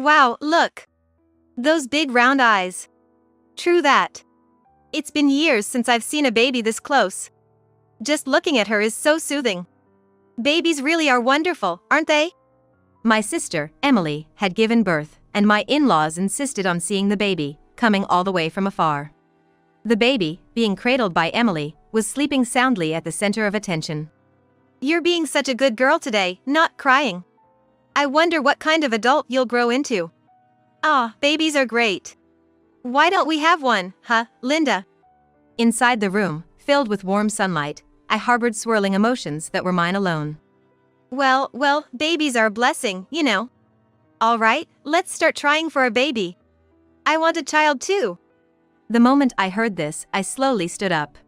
Wow, look. Those big round eyes. True that. It's been years since I've seen a baby this close. Just looking at her is so soothing. Babies really are wonderful, aren't they? My sister, Emily, had given birth, and my in-laws insisted on seeing the baby, coming all the way from afar. The baby, being cradled by Emily, was sleeping soundly at the center of attention. You're being such a good girl today, not crying. I wonder what kind of adult you'll grow into. Ah, babies are great. Why don't we have one, huh, Linda? Inside the room, filled with warm sunlight, I harbored swirling emotions that were mine alone. Well, babies are a blessing, you know. All right, let's start trying for a baby. I want a child too. The moment I heard this, I slowly stood up.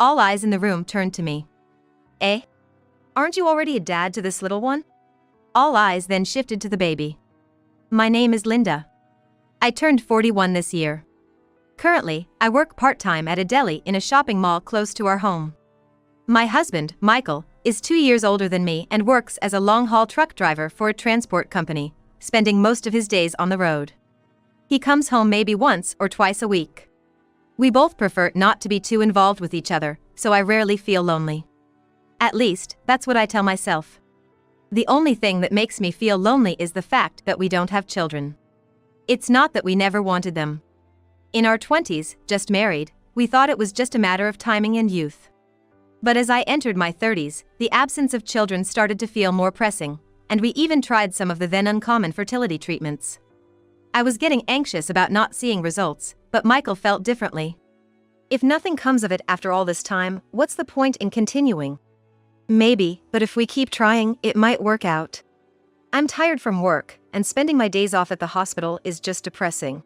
All eyes in the room turned to me. Eh? Aren't you already a dad to this little one? All eyes then shifted to the baby. My name is Linda. I turned 41 this year. Currently, I work part-time at a deli in a shopping mall close to our home. My husband, Michael, is 2 years older than me and works as a long-haul truck driver for a transport company, spending most of his days on the road. He comes home maybe once or twice a week. We both prefer not to be too involved with each other, so I rarely feel lonely. At least, that's what I tell myself. The only thing that makes me feel lonely is the fact that we don't have children. It's not that we never wanted them. In our 20s, just married, we thought it was just a matter of timing and youth. But as I entered my 30s, the absence of children started to feel more pressing, and we even tried some of the then uncommon fertility treatments. I was getting anxious about not seeing results, but Michael felt differently. If nothing comes of it after all this time, what's the point in continuing? Maybe, but if we keep trying, it might work out. I'm tired from work, and spending my days off at the hospital is just depressing.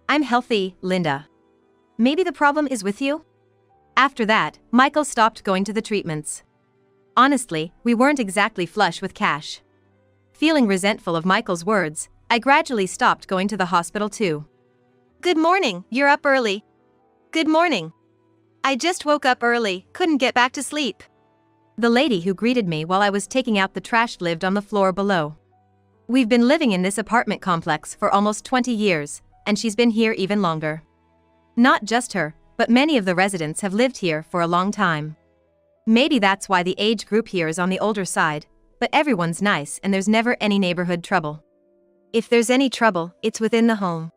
I'm healthy, Linda. Maybe the problem is with you? After that, Michael stopped going to the treatments. Honestly, we weren't exactly flush with cash. Feeling resentful of Michael's words, I gradually stopped going to the hospital too. Good morning, you're up early. Good morning. I just woke up early, couldn't get back to sleep. The lady who greeted me while I was taking out the trash lived on the floor below. We've been living in this apartment complex for almost 20 years, and she's been here even longer. Not just her, but many of the residents have lived here for a long time. Maybe that's why the age group here is on the older side, but everyone's nice and there's never any neighborhood trouble. If there's any trouble, it's within the home.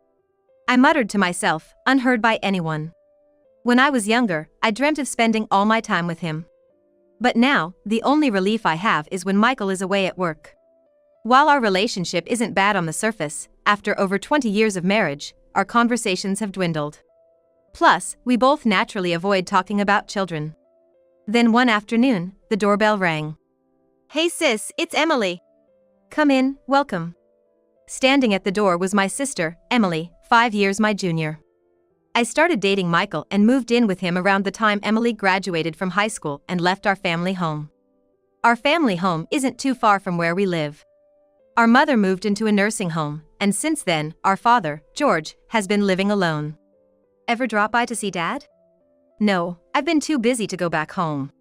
I muttered to myself, unheard by anyone. When I was younger, I dreamt of spending all my time with him. But now, the only relief I have is when Michael is away at work. While our relationship isn't bad on the surface, after over 20 years of marriage, our conversations have dwindled. Plus, we both naturally avoid talking about children. Then one afternoon, the doorbell rang. Hey sis, it's Emily. Come in, welcome. Standing at the door was my sister, Emily, 5 years my junior. I started dating Michael and moved in with him around the time Emily graduated from high school and left our family home. Our family home isn't too far from where we live. Our mother moved into a nursing home, and since then, our father, George, has been living alone. Ever drop by to see Dad? No, I've been too busy to go back home.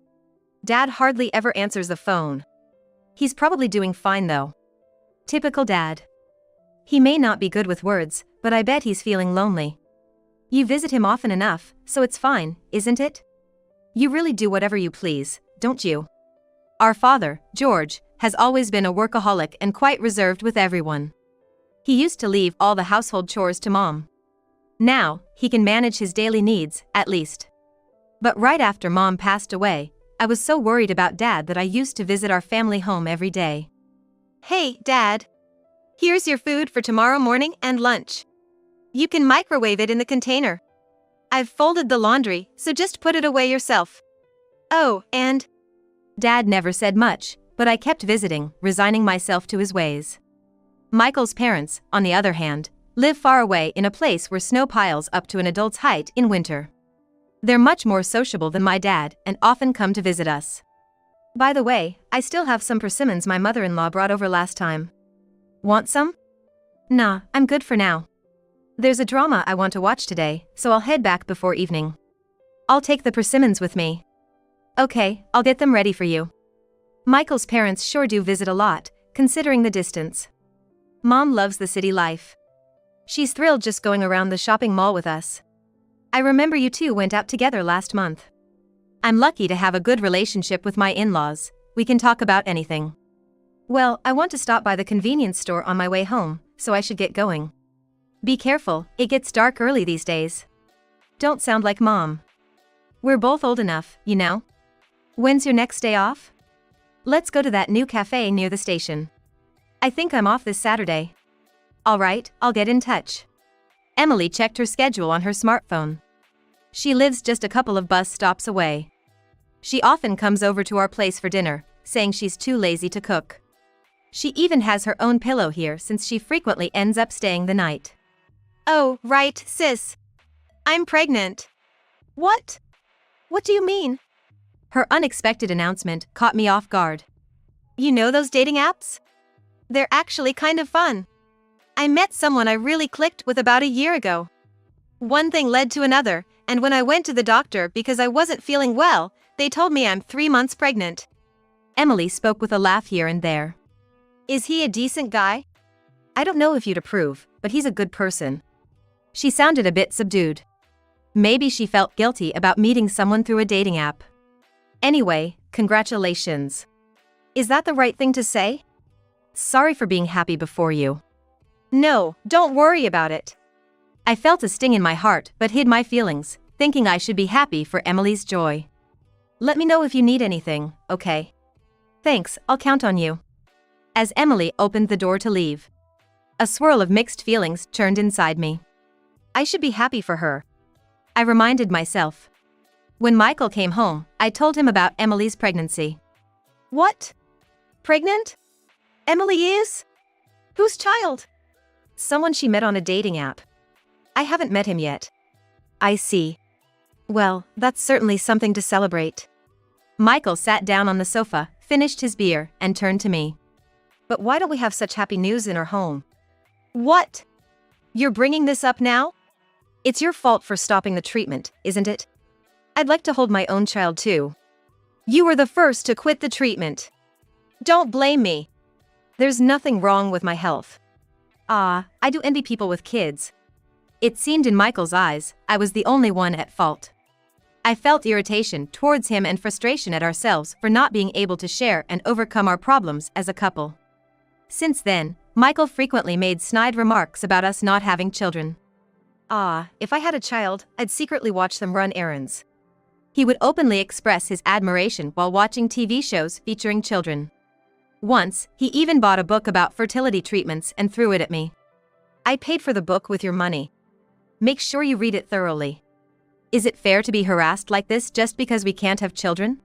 Dad hardly ever answers the phone. He's probably doing fine though. Typical Dad. He may not be good with words, but I bet he's feeling lonely. You visit him often enough, so it's fine, isn't it? You really do whatever you please, don't you? Our father, George, has always been a workaholic and quite reserved with everyone. He used to leave all the household chores to Mom. Now, he can manage his daily needs, at least. But right after Mom passed away, I was so worried about Dad that I used to visit our family home every day. Hey, Dad. Here's your food for tomorrow morning and lunch. You can microwave it in the container. I've folded the laundry, so just put it away yourself. Oh, and… Dad never said much, but I kept visiting, resigning myself to his ways. Michael's parents, on the other hand, live far away in a place where snow piles up to an adult's height in winter. They're much more sociable than my dad and often come to visit us. By the way, I still have some persimmons my mother-in-law brought over last time. Want some? Nah, I'm good for now. There's a drama I want to watch today, so I'll head back before evening. I'll take the persimmons with me. Okay, I'll get them ready for you. Michael's parents sure do visit a lot, considering the distance. Mom loves the city life. She's thrilled just going around the shopping mall with us. I remember you two went out together last month. I'm lucky to have a good relationship with my in-laws. We can talk about anything. Well, I want to stop by the convenience store on my way home, so I should get going. Be careful, it gets dark early these days. Don't sound like Mom. We're both old enough, you know. When's your next day off? Let's go to that new cafe near the station. I think I'm off this Saturday. Alright, I'll get in touch. Emily checked her schedule on her smartphone. She lives just a couple of bus stops away. She often comes over to our place for dinner, saying she's too lazy to cook. She even has her own pillow here since she frequently ends up staying the night. Oh, right, sis. I'm pregnant. What? What do you mean? Her unexpected announcement caught me off guard. You know those dating apps? They're actually kind of fun. I met someone I really clicked with about a year ago. One thing led to another, and when I went to the doctor because I wasn't feeling well, they told me I'm 3 months pregnant. Emily spoke with a laugh here and there. Is he a decent guy? I don't know if you'd approve, but he's a good person. She sounded a bit subdued. Maybe she felt guilty about meeting someone through a dating app. Anyway, congratulations. Is that the right thing to say? Sorry for being happy before you. No, don't worry about it. I felt a sting in my heart but hid my feelings, thinking I should be happy for Emily's joy. Let me know if you need anything, okay? Thanks, I'll count on you. As Emily opened the door to leave, a swirl of mixed feelings churned inside me. I should be happy for her, I reminded myself. When Michael came home, I told him about Emily's pregnancy. What? Pregnant? Emily is? Whose child? Someone she met on a dating app. I haven't met him yet. I see. Well, that's certainly something to celebrate. Michael sat down on the sofa, finished his beer, and turned to me. But why don't we have such happy news in our home? What? You're bringing this up now? It's your fault for stopping the treatment, isn't it? I'd like to hold my own child too. You were the first to quit the treatment. Don't blame me. There's nothing wrong with my health. I do envy people with kids. It seemed in Michael's eyes, I was the only one at fault. I felt irritation towards him and frustration at ourselves for not being able to share and overcome our problems as a couple. Since then, Michael frequently made snide remarks about us not having children. If I had a child, I'd secretly watch them run errands. He would openly express his admiration while watching TV shows featuring children. Once, he even bought a book about fertility treatments and threw it at me. I paid for the book with your money. Make sure you read it thoroughly. Is it fair to be harassed like this just because we can't have children?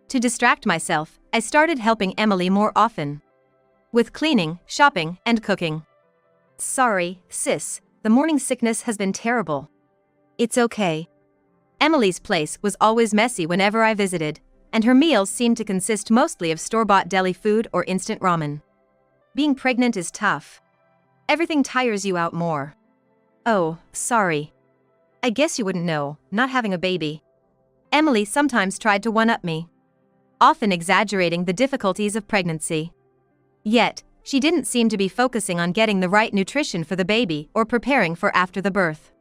To distract myself, I started helping Emily more often. With cleaning, shopping, and cooking. Sorry, sis, the morning sickness has been terrible. It's okay. Emily's place was always messy whenever I visited, and her meals seemed to consist mostly of store-bought deli food or instant ramen. Being pregnant is tough. Everything tires you out more. Oh, sorry. I guess you wouldn't know, not having a baby. Emily sometimes tried to one-up me, often exaggerating the difficulties of pregnancy. Yet, she didn't seem to be focusing on getting the right nutrition for the baby or preparing for after the birth.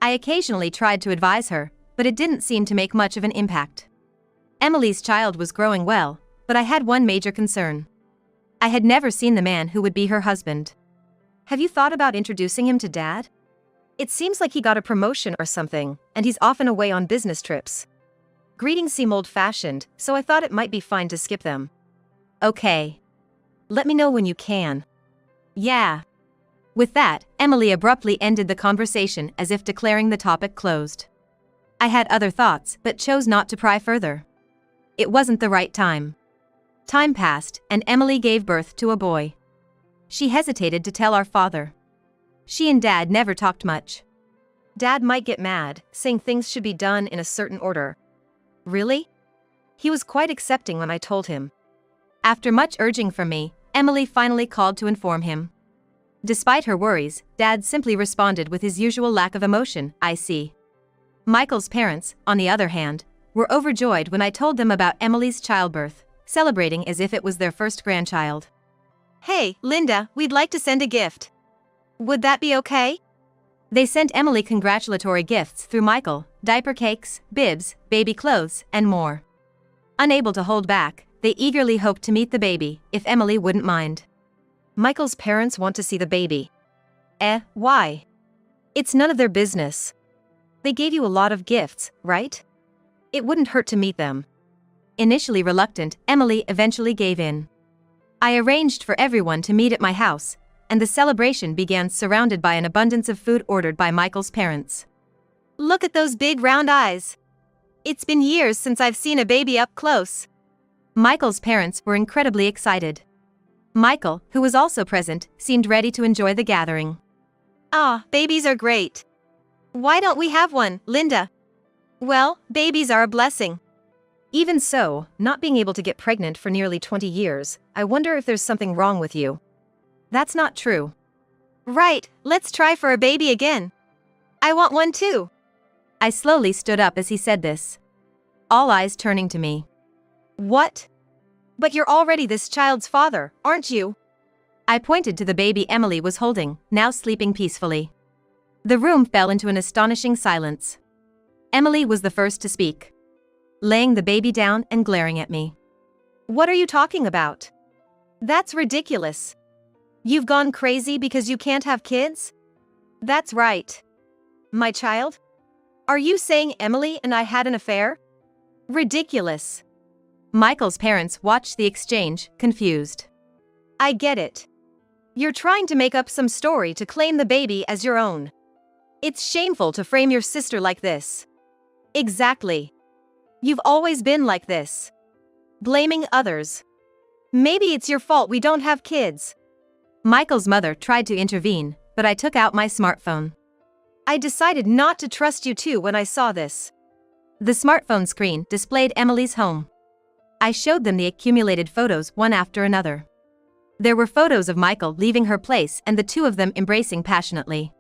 I occasionally tried to advise her, but it didn't seem to make much of an impact. Emily's child was growing well, but I had one major concern. I had never seen the man who would be her husband. Have you thought about introducing him to Dad? It seems like he got a promotion or something, and he's often away on business trips. Greetings seem old-fashioned, so I thought it might be fine to skip them. Okay. Let me know when you can. Yeah. With that, Emily abruptly ended the conversation as if declaring the topic closed. I had other thoughts but chose not to pry further. It wasn't the right time. Time passed, and Emily gave birth to a boy. She hesitated to tell our father. She and Dad never talked much. Dad might get mad, saying things should be done in a certain order. Really? He was quite accepting when I told him. After much urging from me, Emily finally called to inform him. Despite her worries, Dad simply responded with his usual lack of emotion, I see. Michael's parents, on the other hand, were overjoyed when I told them about Emily's childbirth, celebrating as if it was their first grandchild. Hey, Linda, we'd like to send a gift. Would that be okay? They sent Emily congratulatory gifts through Michael, diaper cakes, bibs, baby clothes, and more. Unable to hold back, they eagerly hoped to meet the baby, if Emily wouldn't mind. Michael's parents want to see the baby. Why? It's none of their business. They gave you a lot of gifts, right? It wouldn't hurt to meet them. Initially reluctant, Emily eventually gave in. I arranged for everyone to meet at my house, and the celebration began surrounded by an abundance of food ordered by Michael's parents. Look at those big round eyes. It's been years since I've seen a baby up close. Michael's parents were incredibly excited. Michael, who was also present, seemed ready to enjoy the gathering. Babies are great. Why don't we have one, Linda? Well, babies are a blessing. Even so, not being able to get pregnant for nearly 20 years, I wonder if there's something wrong with you. That's not true. Right, let's try for a baby again. I want one too. I slowly stood up as he said this. All eyes turning to me. What? But you're already this child's father, aren't you? I pointed to the baby Emily was holding, now sleeping peacefully. The room fell into an astonishing silence. Emily was the first to speak, laying the baby down and glaring at me. What are you talking about? That's ridiculous. You've gone crazy because you can't have kids? That's right. My child? Are you saying Emily and I had an affair? Ridiculous. Michael's parents watched the exchange, confused. I get it. You're trying to make up some story to claim the baby as your own. It's shameful to frame your sister like this. Exactly. You've always been like this. Blaming others. Maybe it's your fault we don't have kids. Michael's mother tried to intervene, but I took out my smartphone. I decided not to trust you too when I saw this. The smartphone screen displayed Emily's home. I showed them the accumulated photos one after another. There were photos of Michael leaving her place and the two of them embracing passionately.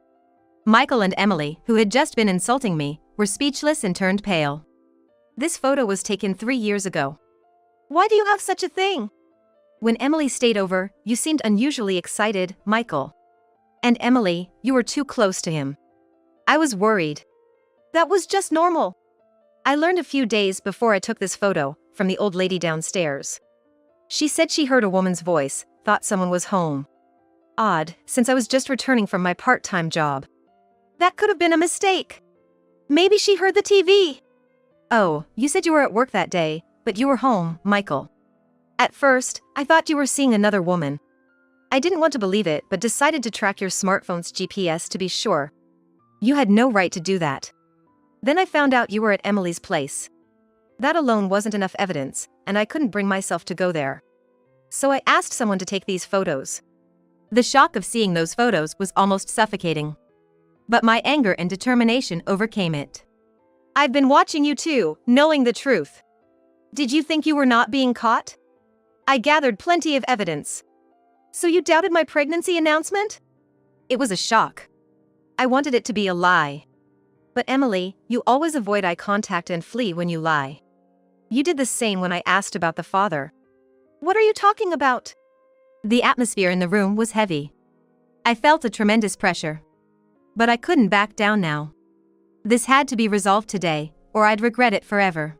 Michael and Emily, who had just been insulting me, were speechless and turned pale. This photo was taken 3 years ago. Why do you have such a thing? When Emily stayed over, you seemed unusually excited, Michael. And Emily, you were too close to him. I was worried. That was just normal. I learned a few days before I took this photo from the old lady downstairs. She said she heard a woman's voice, thought someone was home. Odd, since I was just returning from my part-time job. That could have been a mistake. Maybe she heard the TV. Oh, you said you were at work that day, but you were home, Michael. At first, I thought you were seeing another woman. I didn't want to believe it but decided to track your smartphone's GPS to be sure. You had no right to do that. Then I found out you were at Emily's place. That alone wasn't enough evidence, and I couldn't bring myself to go there. So I asked someone to take these photos. The shock of seeing those photos was almost suffocating. But my anger and determination overcame it. I've been watching you too, knowing the truth. Did you think you were not being caught? I gathered plenty of evidence. So you doubted my pregnancy announcement? It was a shock. I wanted it to be a lie. But Emily, you always avoid eye contact and flee when you lie. You did the same when I asked about the father. What are you talking about? The atmosphere in the room was heavy. I felt a tremendous pressure. But I couldn't back down now. This had to be resolved today, or I'd regret it forever.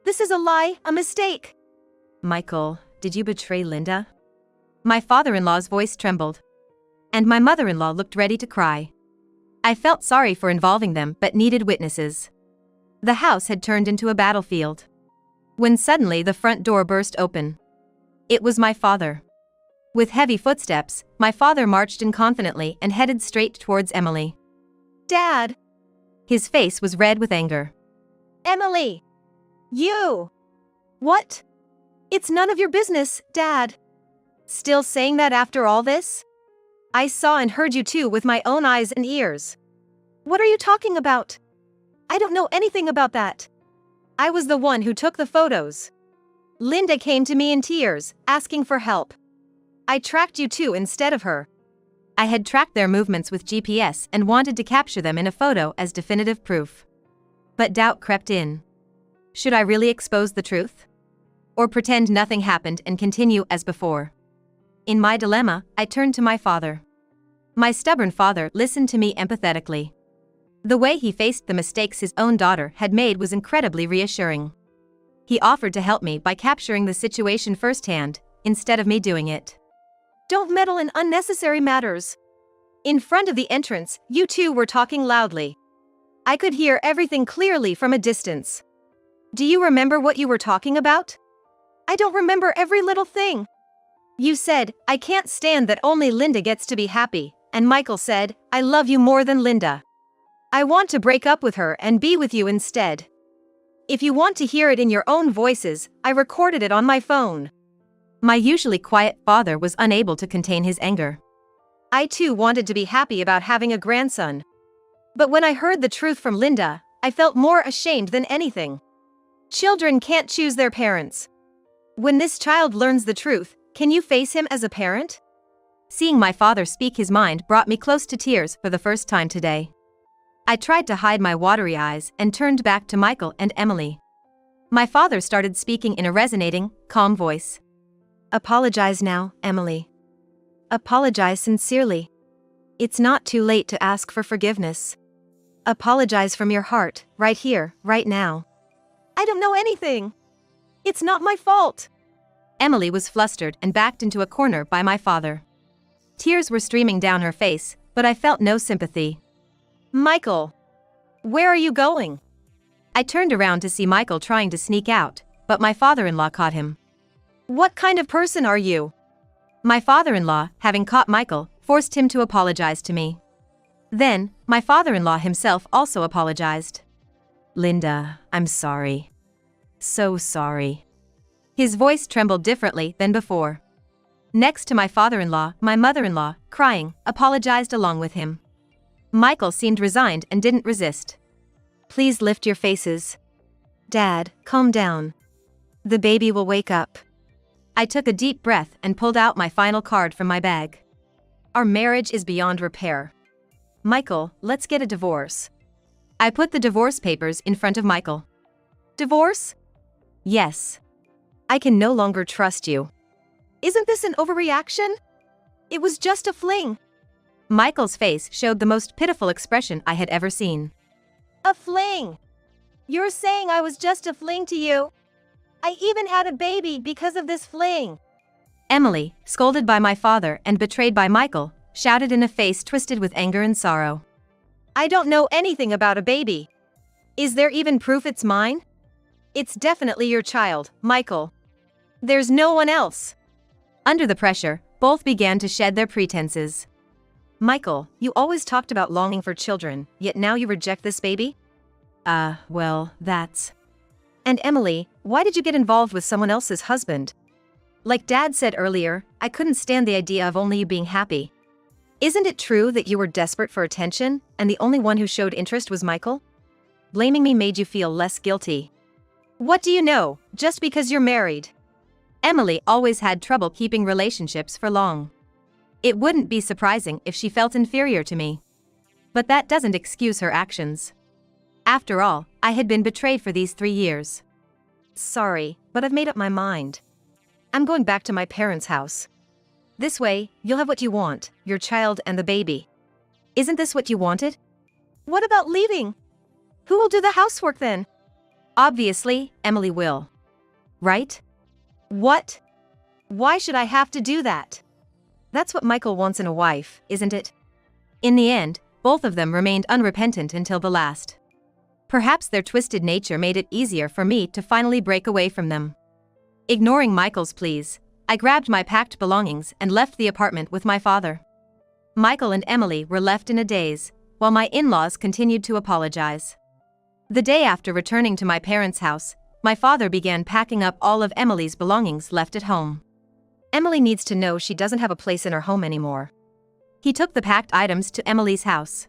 This is a lie, a mistake. Michael, did you betray Linda? My father-in-law's voice trembled. And my mother-in-law looked ready to cry. I felt sorry for involving them but needed witnesses. The house had turned into a battlefield. When suddenly the front door burst open. It was my father. With heavy footsteps, my father marched in confidently and headed straight towards Emily. Dad! His face was red with anger. Emily! You! What? It's none of your business, Dad. Still saying that after all this? I saw and heard you too with my own eyes and ears. What are you talking about? I don't know anything about that. I was the one who took the photos. Linda came to me in tears, asking for help. I tracked you too instead of her. I had tracked their movements with GPS and wanted to capture them in a photo as definitive proof. But doubt crept in. Should I really expose the truth? Or pretend nothing happened and continue as before? In my dilemma, I turned to my father. My stubborn father listened to me empathetically. The way he faced the mistakes his own daughter had made was incredibly reassuring. He offered to help me by capturing the situation firsthand, instead of me doing it. Don't meddle in unnecessary matters. In front of the entrance, you two were talking loudly. I could hear everything clearly from a distance. Do you remember what you were talking about? I don't remember every little thing. You said, I can't stand that only Linda gets to be happy, and Michael said, I love you more than Linda. I want to break up with her and be with you instead. If you want to hear it in your own voices, I recorded it on my phone. My usually quiet father was unable to contain his anger. I too wanted to be happy about having a grandson. But when I heard the truth from Linda, I felt more ashamed than anything. Children can't choose their parents. When this child learns the truth, can you face him as a parent? Seeing my father speak his mind brought me close to tears for the first time today. I tried to hide my watery eyes and turned back to Michael and Emily. My father started speaking in a resonating, calm voice. Apologize now, Emily. Apologize sincerely. It's not too late to ask for forgiveness. Apologize from your heart, right here, right now. I don't know anything. It's not my fault. Emily was flustered and backed into a corner by my father. Tears were streaming down her face, but I felt no sympathy. Michael, where are you going? I turned around to see Michael trying to sneak out, but my father-in-law caught him. What kind of person are you? My father-in-law, having caught Michael, forced him to apologize to me. Then, my father-in-law himself also apologized. Linda, I'm sorry. So sorry. His voice trembled differently than before. Next to my father-in-law, my mother-in-law, crying, apologized along with him. Michael seemed resigned and didn't resist. Please lift your faces. Dad, calm down. The baby will wake up. I took a deep breath and pulled out my final card from my bag. Our marriage is beyond repair. Michael, let's get a divorce. I put the divorce papers in front of Michael. Divorce? Yes. I can no longer trust you. Isn't this an overreaction? It was just a fling. Michael's face showed the most pitiful expression I had ever seen. A fling? You're saying I was just a fling to you? I even had a baby because of this fling. Emily, scolded by my father and betrayed by Michael, shouted in a face twisted with anger and sorrow. I don't know anything about a baby. Is there even proof it's mine? It's definitely your child, Michael. There's no one else. Under the pressure, both began to shed their pretenses. Michael, you always talked about longing for children, yet now you reject this baby? Well, that's... And Emily, why did you get involved with someone else's husband? Like Dad said earlier, I couldn't stand the idea of only you being happy. Isn't it true that you were desperate for attention, and the only one who showed interest was Michael? Blaming me made you feel less guilty. What do you know, just because you're married? Emily always had trouble keeping relationships for long. It wouldn't be surprising if she felt inferior to me. But that doesn't excuse her actions. After all, I had been betrayed for these 3 years. Sorry, but I've made up my mind. I'm going back to my parents' house. This way, you'll have what you want, your child and the baby. Isn't this what you wanted? What about leaving? Who will do the housework then? Obviously, Emily will. Right? What? Why should I have to do that? That's what Michael wants in a wife, isn't it? In the end, both of them remained unrepentant until the last. Perhaps their twisted nature made it easier for me to finally break away from them. Ignoring Michael's pleas, I grabbed my packed belongings and left the apartment with my father. Michael and Emily were left in a daze, while my in-laws continued to apologize. The day after returning to my parents' house, my father began packing up all of Emily's belongings left at home. Emily needs to know she doesn't have a place in her home anymore. He took the packed items to Emily's house,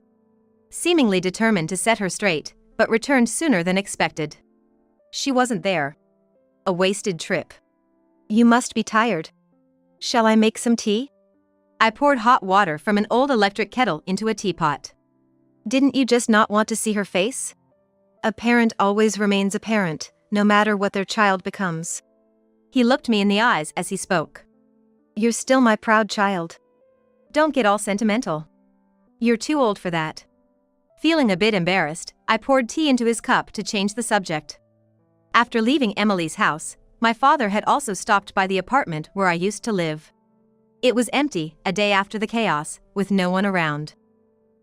seemingly determined to set her straight, but returned sooner than expected. She wasn't there. A wasted trip. You must be tired. Shall I make some tea? I poured hot water from an old electric kettle into a teapot. Didn't you just not want to see her face? A parent always remains a parent, no matter what their child becomes. He looked me in the eyes as he spoke. You're still my proud child. Don't get all sentimental. You're too old for that. Feeling a bit embarrassed, I poured tea into his cup to change the subject. After leaving Emily's house, my father had also stopped by the apartment where I used to live. It was empty, a day after the chaos, with no one around.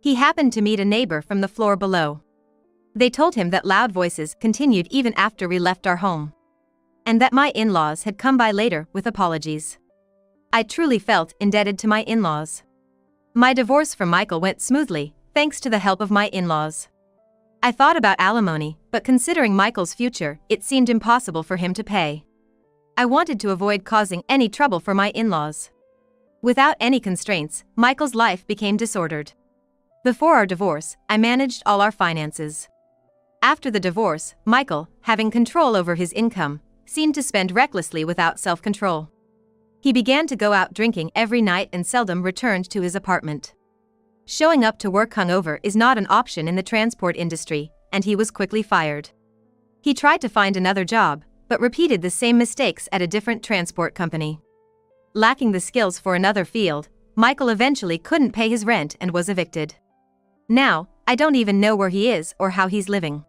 He happened to meet a neighbor from the floor below. They told him that loud voices continued even after we left our home, and that my in-laws had come by later with apologies. I truly felt indebted to my in-laws. My divorce from Michael went smoothly, thanks to the help of my in-laws. I thought about alimony, but considering Michael's future, it seemed impossible for him to pay. I wanted to avoid causing any trouble for my in-laws. Without any constraints, Michael's life became disordered. Before our divorce, I managed all our finances. After the divorce, Michael, having control over his income, seemed to spend recklessly without self-control. He began to go out drinking every night and seldom returned to his apartment. Showing up to work hungover is not an option in the transport industry, and he was quickly fired. He tried to find another job, but repeated the same mistakes at a different transport company. Lacking the skills for another field, Michael eventually couldn't pay his rent and was evicted. Now, I don't even know where he is or how he's living.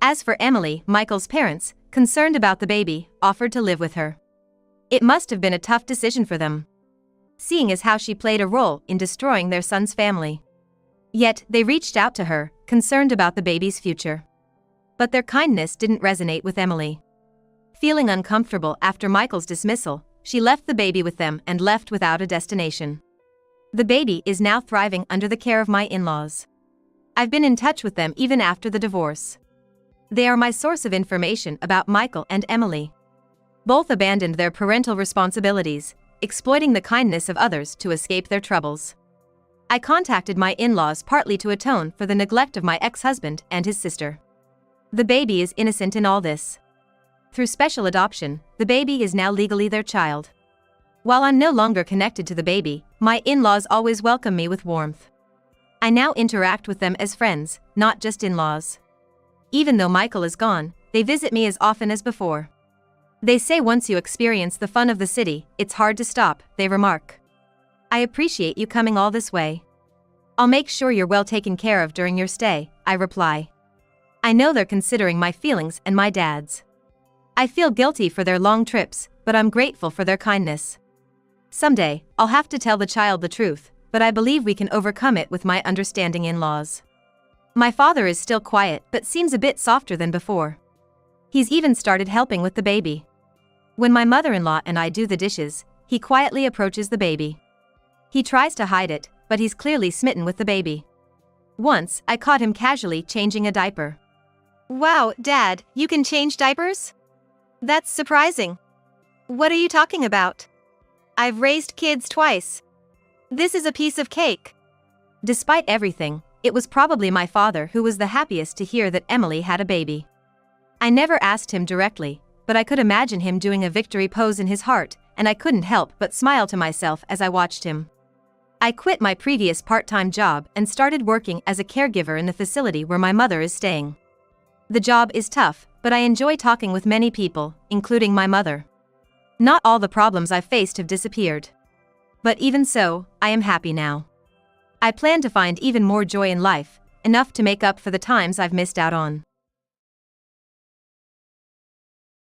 As for Emily, Michael's parents, concerned about the baby, offered to live with her. It must have been a tough decision for them, seeing as how she played a role in destroying their son's family. Yet, they reached out to her, concerned about the baby's future. But their kindness didn't resonate with Emily. Feeling uncomfortable after Michael's dismissal, she left the baby with them and left without a destination. The baby is now thriving under the care of my in-laws. I've been in touch with them even after the divorce. They are my source of information about Michael and Emily. Both abandoned their parental responsibilities, exploiting the kindness of others to escape their troubles. I contacted my in-laws partly to atone for the neglect of my ex-husband and his sister. The baby is innocent in all this. Through special adoption, the baby is now legally their child. While I'm no longer connected to the baby, my in-laws always welcome me with warmth. I now interact with them as friends, not just in-laws. Even though Michael is gone, they visit me as often as before. They say once you experience the fun of the city, it's hard to stop, they remark. I appreciate you coming all this way. I'll make sure you're well taken care of during your stay, I reply. I know they're considering my feelings and my dad's. I feel guilty for their long trips, but I'm grateful for their kindness. Someday, I'll have to tell the child the truth, but I believe we can overcome it with my understanding in-laws. My father is still quiet but seems a bit softer than before. He's even started helping with the baby. When my mother-in-law and I do the dishes, he quietly approaches the baby. He tries to hide it, but he's clearly smitten with the baby. Once, I caught him casually changing a diaper. Wow, Dad, you can change diapers? That's surprising. What are you talking about? I've raised kids twice. This is a piece of cake. Despite everything, it was probably my father who was the happiest to hear that Emily had a baby. I never asked him directly, but I could imagine him doing a victory pose in his heart, and I couldn't help but smile to myself as I watched him. I quit my previous part-time job and started working as a caregiver in the facility where my mother is staying. The job is tough, but I enjoy talking with many people, including my mother. Not all the problems I've faced have disappeared. But even so, I am happy now. I plan to find even more joy in life, enough to make up for the times I've missed out on.